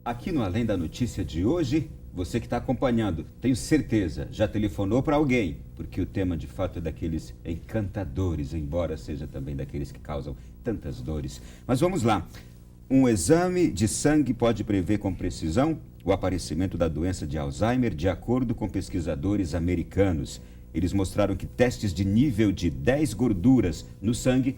Aqui no Além da Notícia de hoje, você que está acompanhando, tenho certeza, já telefonou para alguém, porque o tema de fato é daqueles encantadores, embora seja também daqueles que causam tantas dores. Mas vamos lá. Um exame de sangue pode prever com precisão o aparecimento da doença de Alzheimer, de acordo com pesquisadores americanos. Eles mostraram que testes de nível de 10 gorduras no sangue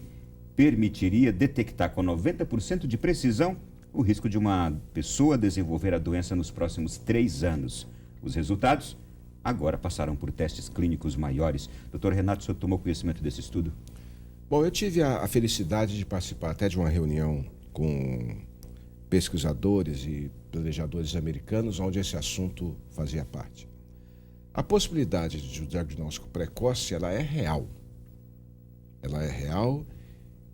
permitiria detectar com 90% de precisão o risco de uma pessoa desenvolver a doença nos próximos 3 anos. Os resultados agora passaram por testes clínicos maiores. Dr. Renato, o senhor tomou conhecimento desse estudo? Bom, eu tive a felicidade de participar até de uma reunião com pesquisadores e planejadores americanos, onde esse assunto fazia parte. A possibilidade de um diagnóstico precoce, ela é real. Ela é real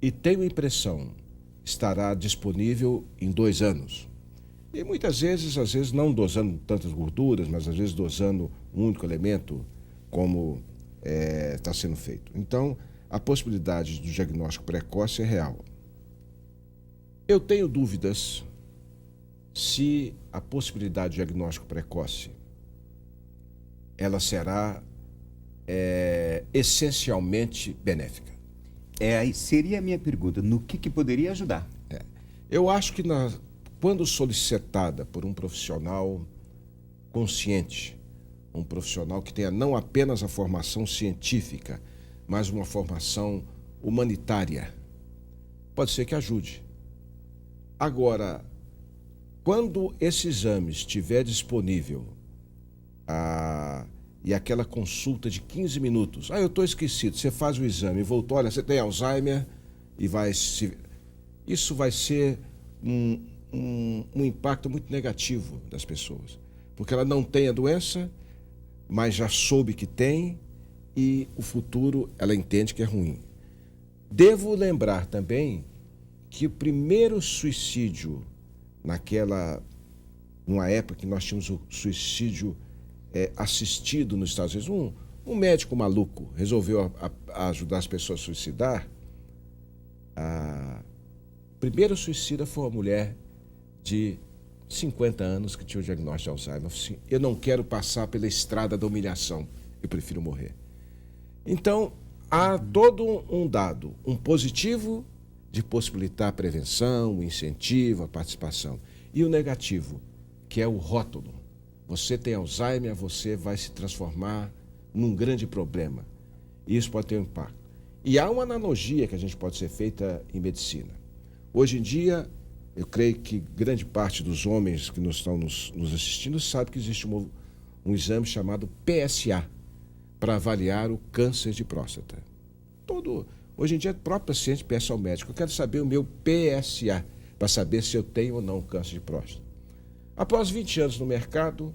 e tenho a impressão estará disponível em 2 anos. E muitas vezes, às vezes não dosando tantas gorduras, mas às vezes dosando um único elemento, como está sendo feito. Então, a possibilidade do diagnóstico precoce é real. Eu tenho dúvidas se a possibilidade de diagnóstico precoce ela será essencialmente benéfica. Seria a minha pergunta, no que poderia ajudar? Eu acho que quando solicitada por um profissional consciente, um profissional que tenha não apenas a formação científica, mas uma formação humanitária, pode ser que ajude. Agora, quando esse exame estiver disponível e aquela consulta de 15 minutos, eu estou esquecido, você faz o exame e voltou, olha, você tem Alzheimer e isso vai ser um impacto muito negativo das pessoas, porque ela não tem a doença, mas já soube que tem e o futuro ela entende que é ruim. Devo lembrar também que o primeiro suicídio numa época que nós tínhamos o suicídio assistido nos Estados Unidos, um médico maluco resolveu ajudar as pessoas a suicidar. A primeira suicida foi uma mulher de 50 anos que tinha o diagnóstico de Alzheimer. Assim, eu não quero passar pela estrada da humilhação, eu prefiro morrer. Então, há todo um dado, um positivo de possibilitar a prevenção, o incentivo, a participação, e o negativo, que é o rótulo. Você tem Alzheimer, você vai se transformar num grande problema. E isso pode ter um impacto. E há uma analogia que a gente pode ser feita em medicina. Hoje em dia, eu creio que grande parte dos homens que estão nos assistindo sabe que existe um exame chamado PSA, para avaliar o câncer de próstata. Hoje em dia, o próprio paciente peça ao médico, eu quero saber o meu PSA, para saber se eu tenho ou não câncer de próstata. Após 20 anos no mercado,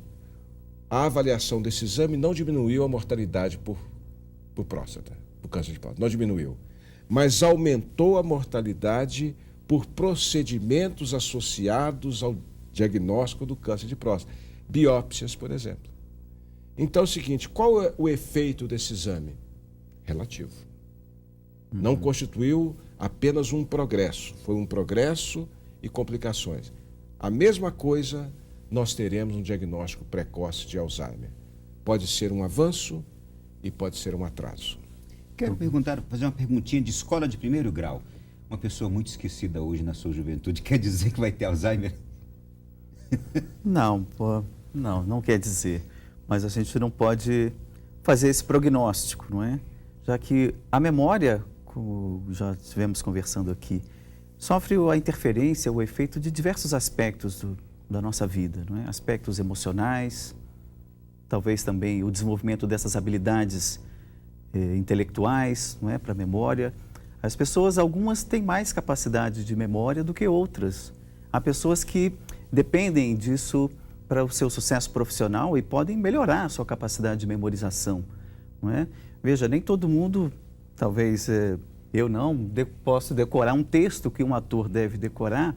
a avaliação desse exame não diminuiu a mortalidade por próstata, por câncer de próstata, não diminuiu, mas aumentou a mortalidade por procedimentos associados ao diagnóstico do câncer de próstata, biópsias, por exemplo. Então é o seguinte, qual é o efeito desse exame? Relativo. Não constituiu apenas um progresso, foi um progresso e complicações. A mesma coisa nós teremos um diagnóstico precoce de Alzheimer. Pode ser um avanço e pode ser um atraso. Quero fazer uma perguntinha de escola de 1º grau. Uma pessoa muito esquecida hoje na sua juventude, quer dizer que vai ter Alzheimer? Não quer dizer. Mas a gente não pode fazer esse prognóstico, não é? Já que a memória, como já estivemos conversando aqui, sofre a interferência, o efeito de diversos aspectos da nossa vida, não é? Aspectos emocionais, talvez também o desenvolvimento dessas habilidades intelectuais, não é? Para a memória. As pessoas, algumas têm mais capacidade de memória do que outras. Há pessoas que dependem disso para o seu sucesso profissional e podem melhorar a sua capacidade de memorização, não é? Veja, nem todo mundo, talvez eu não, posso decorar um texto que um ator deve decorar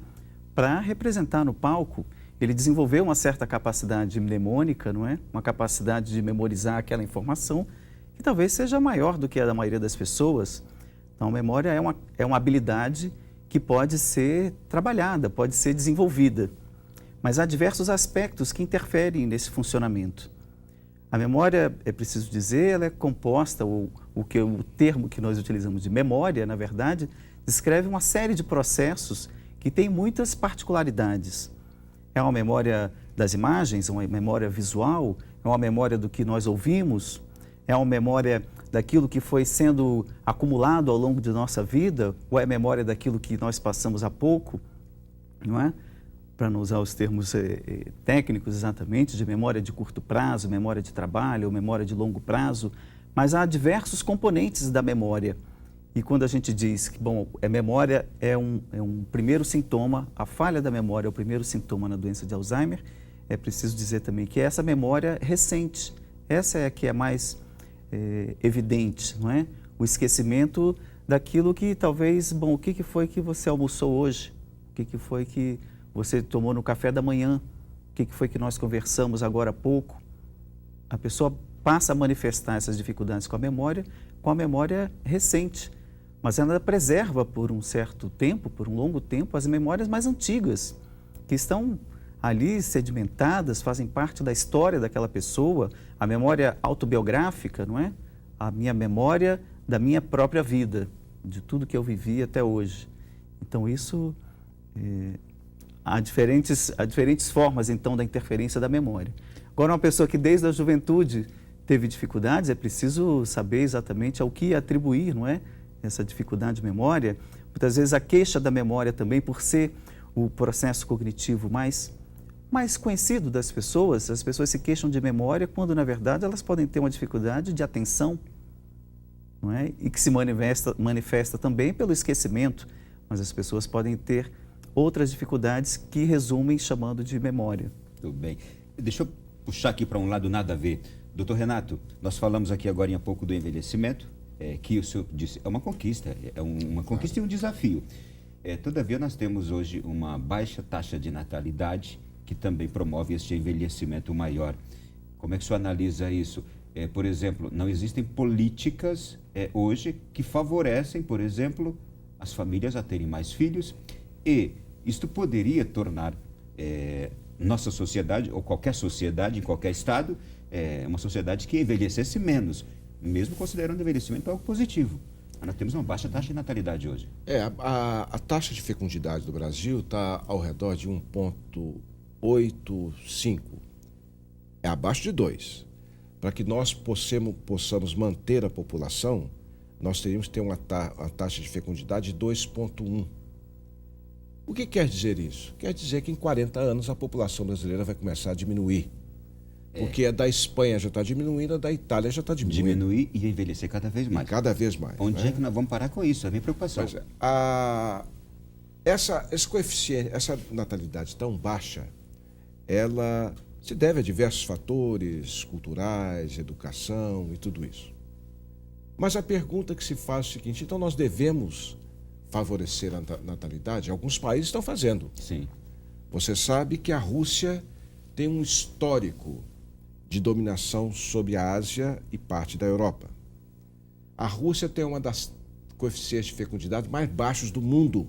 para representar no palco. Ele desenvolveu uma certa capacidade mnemônica, não é? Uma capacidade de memorizar aquela informação que talvez seja maior do que a da maioria das pessoas. Então, a memória é uma habilidade que pode ser trabalhada, pode ser desenvolvida. mas há diversos aspectos que interferem nesse funcionamento. A memória, é preciso dizer, ela é composta, o termo que nós utilizamos de memória, na verdade, descreve uma série de processos que têm muitas particularidades. É uma memória das imagens, uma memória visual, é uma memória do que nós ouvimos, é uma memória daquilo que foi sendo acumulado ao longo de nossa vida, ou é memória daquilo que nós passamos há pouco, não é? Para não usar os termos técnicos exatamente, de memória de curto prazo, memória de trabalho, ou memória de longo prazo, mas há diversos componentes da memória. E quando a gente diz que, bom, memória é um primeiro sintoma, a falha da memória é o primeiro sintoma na doença de Alzheimer, é preciso dizer também que essa memória recente, essa é a que é mais evidente, não é? O esquecimento daquilo que talvez, bom, o que foi que você almoçou hoje? O que foi que você tomou no café da manhã? O que foi que nós conversamos agora há pouco? A pessoa passa a manifestar essas dificuldades com a memória recente, mas ela preserva por um certo tempo, por um longo tempo, as memórias mais antigas, que estão ali sedimentadas, fazem parte da história daquela pessoa, a memória autobiográfica, não é? A minha memória da minha própria vida, de tudo que eu vivi até hoje. Então isso, há diferentes formas então da interferência da memória. Agora, uma pessoa que desde a juventude teve dificuldades, é preciso saber exatamente ao que atribuir, não é? Essa dificuldade de memória. Muitas vezes a queixa da memória também, por ser o processo cognitivo mais conhecido das pessoas, as pessoas se queixam de memória quando, na verdade, elas podem ter uma dificuldade de atenção, não é? E que se manifesta também pelo esquecimento, mas as pessoas podem ter outras dificuldades que resumem chamando de memória. Tudo bem. Deixa eu puxar aqui para um lado nada a ver. Doutor Renato, nós falamos aqui agora há pouco do envelhecimento, que o senhor disse, é uma conquista e um desafio. Todavia, nós temos hoje uma baixa taxa de natalidade, que também promove este envelhecimento maior. Como é que o senhor analisa isso? Por exemplo, não existem políticas hoje que favorecem, por exemplo, as famílias a terem mais filhos, e isto poderia tornar nossa sociedade, ou qualquer sociedade, em qualquer estado, uma sociedade que envelhecesse menos, mesmo considerando o envelhecimento algo positivo. Nós temos uma baixa taxa de natalidade hoje. A taxa de fecundidade do Brasil está ao redor de 1,85. É abaixo de 2. Para que nós possamos manter a população, nós teríamos que ter uma taxa de fecundidade de 2,1. O que quer dizer isso? Quer dizer que em 40 anos a população brasileira vai começar a diminuir. Porque a da Espanha já está diminuindo, a da Itália já está diminuindo. Diminuir e envelhecer cada vez mais. Cada vez mais. Onde é que nós vamos parar com isso? É a minha preocupação. Esse coeficiente, essa natalidade tão baixa, ela se deve a diversos fatores culturais, educação e tudo isso. Mas a pergunta que se faz é o seguinte: então nós devemos favorecer a natalidade? Alguns países estão fazendo. Sim. Você sabe que a Rússia tem um histórico de dominação sobre a Ásia e parte da Europa. A Rússia tem uma das coeficientes de fecundidade mais baixos do mundo.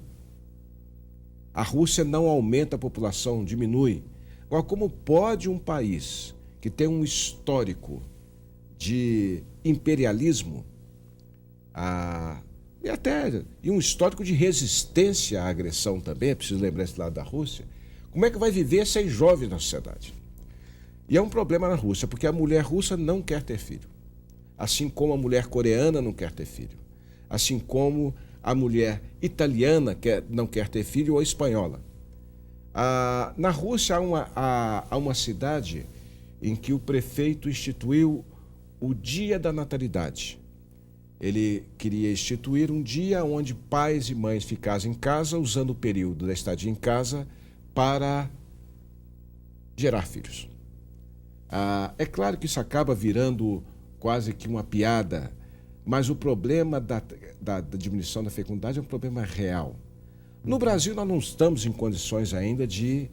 A Rússia não aumenta a população, diminui. Agora, como pode um país que tem um histórico de imperialismo e um histórico de resistência à agressão também, é preciso lembrar esse lado da Rússia, como é que vai viver sem jovens na sociedade? E é um problema na Rússia, porque a mulher russa não quer ter filho. Assim como a mulher coreana não quer ter filho. Assim como a mulher italiana não quer ter filho, ou a espanhola. Na Rússia há uma cidade em que o prefeito instituiu o Dia da Natalidade. Ele queria instituir um dia onde pais e mães ficassem em casa, usando o período da estadia em casa para gerar filhos. É claro que isso acaba virando quase que uma piada, mas o problema da diminuição da fecundidade é um problema real. No Brasil, nós não estamos em condições ainda de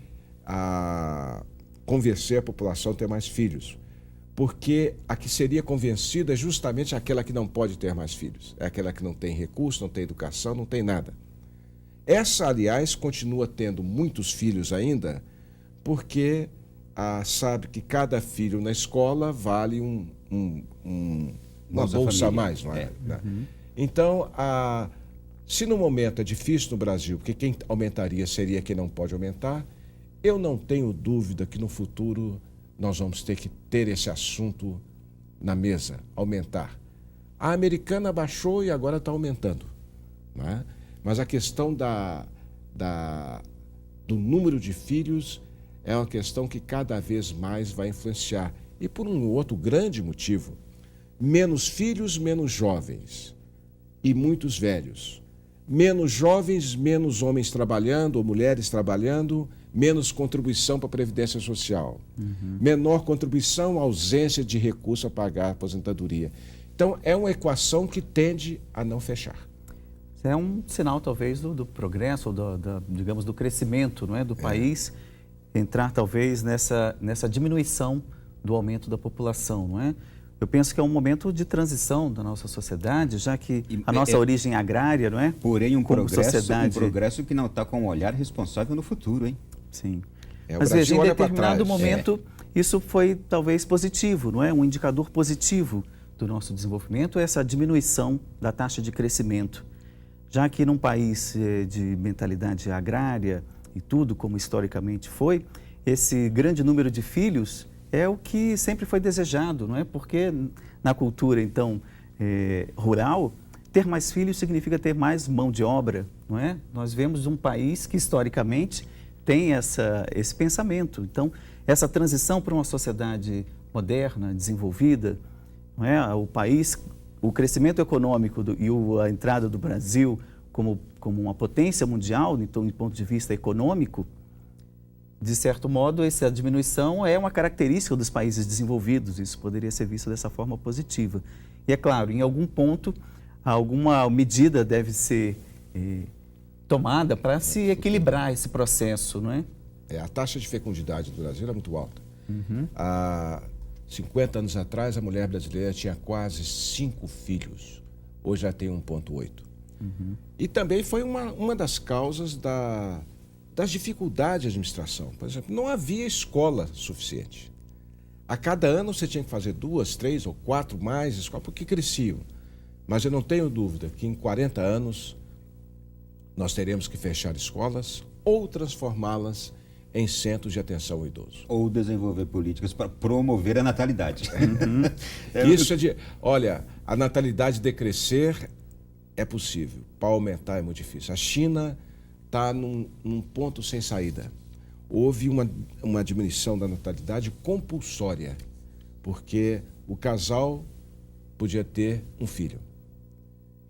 convencer a população a ter mais filhos, porque a que seria convencida é justamente aquela que não pode ter mais filhos, é aquela que não tem recurso, não tem educação, não tem nada. Essa, aliás, continua tendo muitos filhos ainda, porque sabe que cada filho na escola vale uma bolsa a mais. Não é? Então, se no momento é difícil no Brasil, porque quem aumentaria seria quem não pode aumentar, eu não tenho dúvida que no futuro nós vamos ter que ter esse assunto na mesa, aumentar. A americana baixou e agora está aumentando. Não é? Mas a questão do número de filhos é uma questão que cada vez mais vai influenciar. E por um outro grande motivo, menos filhos, menos jovens e muitos velhos. Menos jovens, menos homens trabalhando ou mulheres trabalhando, menos contribuição para a Previdência Social. Menor contribuição, ausência de recurso a pagar a aposentadoria. Então, é uma equação que tende a não fechar. É um sinal, talvez, do progresso, ou digamos, do crescimento, não é, do país, entrar, talvez, nessa diminuição do aumento da população, não é? Eu penso que é um momento de transição da nossa sociedade, já que a nossa origem agrária, não é? Porém, um progresso que não está com um olhar responsável no futuro, hein? Sim. Mas veja, em determinado momento, isso foi talvez positivo, não é? Um indicador positivo do nosso desenvolvimento é essa diminuição da taxa de crescimento. Já que num país de mentalidade agrária e tudo, como historicamente foi, esse grande número de filhos é o que sempre foi desejado, não é? Porque na cultura, então, rural, ter mais filhos significa ter mais mão de obra, não é? Nós vemos um país que, historicamente, tem esse pensamento. Então, essa transição para uma sociedade moderna, desenvolvida, não é? O crescimento econômico e a entrada do Brasil como uma potência mundial, então, do ponto de vista econômico, de certo modo, essa diminuição é uma característica dos países desenvolvidos. Isso poderia ser visto dessa forma positiva. E, é claro, em algum ponto, alguma medida deve ser tomada para se equilibrar esse processo, não é? A taxa de fecundidade do Brasil é muito alta. Há 50 anos atrás, a mulher brasileira tinha quase 5 filhos. Hoje já tem 1,8. E também foi uma das causas das dificuldades de administração. Por exemplo, não havia escola suficiente. A cada ano você tinha que fazer 2, 3 ou 4 mais escolas, porque cresciam. Mas eu não tenho dúvida que em 40 anos nós teremos que fechar escolas ou transformá-las em centros de atenção ao idoso. Ou desenvolver políticas para promover a natalidade. Isso olha, a natalidade decrescer é possível, para aumentar é muito difícil. A China está num ponto sem saída. Houve uma diminuição da natalidade compulsória, porque o casal podia ter um filho.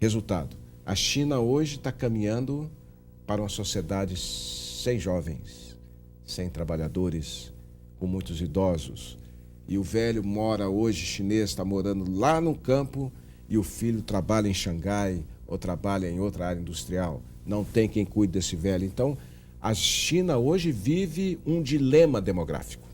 Resultado, a China hoje está caminhando para uma sociedade sem jovens, sem trabalhadores, com muitos idosos. E o velho mora hoje, chinês, está morando lá no campo, e o filho trabalha em Xangai ou trabalha em outra área industrial. Não tem quem cuide desse velho. Então, a China hoje vive um dilema demográfico.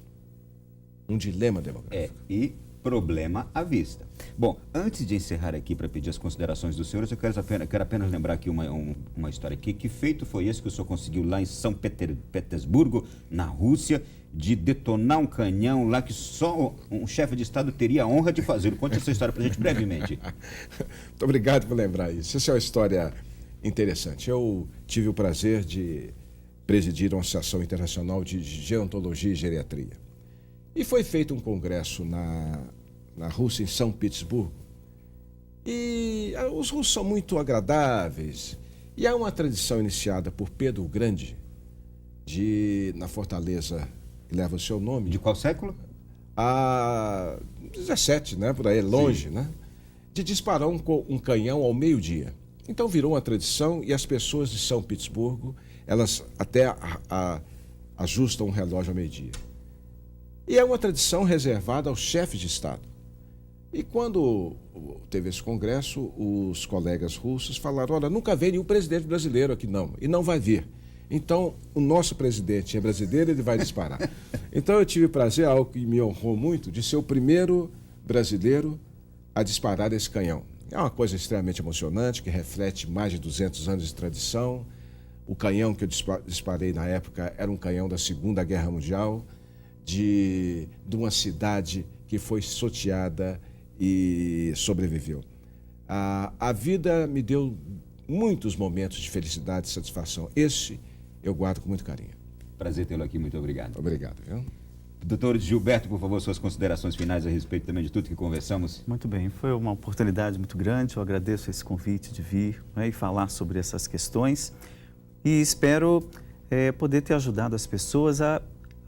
Um dilema demográfico. E problema à vista. Bom, antes de encerrar aqui para pedir as considerações dos senhores, eu quero apenas lembrar aqui uma história aqui. Que feito foi esse que o senhor conseguiu lá em São Petersburgo, na Rússia, de detonar um canhão lá que só um chefe de Estado teria a honra de fazer? Conte essa história para a gente brevemente. Muito obrigado por lembrar isso. Essa é uma história interessante. Eu tive o prazer de presidir uma associação internacional de gerontologia e geriatria. E foi feito um congresso na Rússia, em São Petersburgo. E os russos são muito agradáveis. E há uma tradição iniciada por Pedro o Grande, na fortaleza que leva o seu nome. De qual século? 17, né? Por aí, longe, Sim. né? De disparar um canhão ao meio-dia. Então virou uma tradição e as pessoas de São Petersburgo, elas até ajustam o relógio ao meio-dia. E é uma tradição reservada aos chefes de Estado. E quando teve esse congresso, os colegas russos falaram, olha, nunca veio nenhum presidente brasileiro aqui não, e não vai vir. Então, o nosso presidente é brasileiro, ele vai disparar. Então, eu tive o prazer, algo que me honrou muito, de ser o primeiro brasileiro a disparar esse canhão. É uma coisa extremamente emocionante, que reflete mais de 200 anos de tradição, O canhão que eu disparei na época era um canhão da Segunda Guerra Mundial, de uma cidade que foi soteada e sobreviveu. A vida me deu muitos momentos de felicidade e satisfação. Esse eu guardo com muito carinho. Prazer tê-lo aqui, muito obrigado. Obrigado, viu? Doutor Gilberto, por favor, suas considerações finais a respeito também de tudo que conversamos. Muito bem, foi uma oportunidade muito grande, eu agradeço esse convite de vir, né, e falar sobre essas questões e espero poder ter ajudado as pessoas a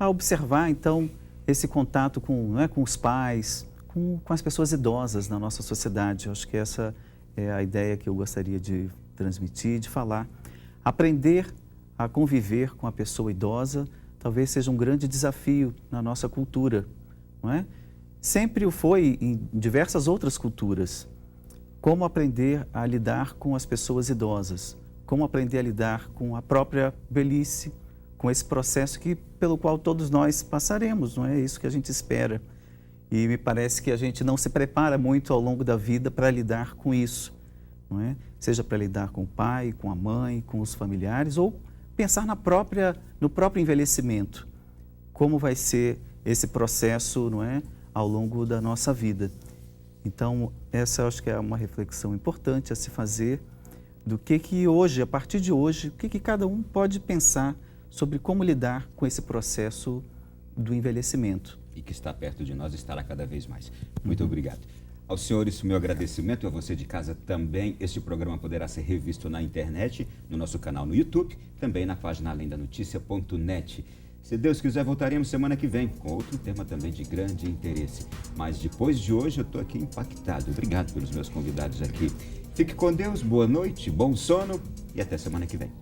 observar, então, esse contato com os pais, com as pessoas idosas na nossa sociedade. Eu acho que essa é a ideia que eu gostaria de transmitir, de falar. Aprender a conviver com a pessoa idosa talvez seja um grande desafio na nossa cultura, não é? Sempre o foi em diversas outras culturas. Como aprender a lidar com as pessoas idosas, como aprender a lidar com a própria velhice, com esse processo pelo qual todos nós passaremos, não é isso que a gente espera. E me parece que a gente não se prepara muito ao longo da vida para lidar com isso, não é? Seja para lidar com o pai, com a mãe, com os familiares, ou pensar no próprio envelhecimento, como vai ser esse processo, não é, ao longo da nossa vida. Então, essa eu acho que é uma reflexão importante a se fazer do que hoje, a partir de hoje, o que cada um pode pensar sobre como lidar com esse processo do envelhecimento. E que está perto de nós, estará cada vez mais. Muito obrigado. Aos senhores, meu agradecimento, e a você de casa também. Este programa poderá ser revisto na internet, no nosso canal no YouTube, também na página alendanoticia.net. Se Deus quiser, voltaremos semana que vem, com outro tema também de grande interesse. Mas depois de hoje, eu estou aqui impactado. Obrigado pelos meus convidados aqui. Fique com Deus, boa noite, bom sono e até semana que vem.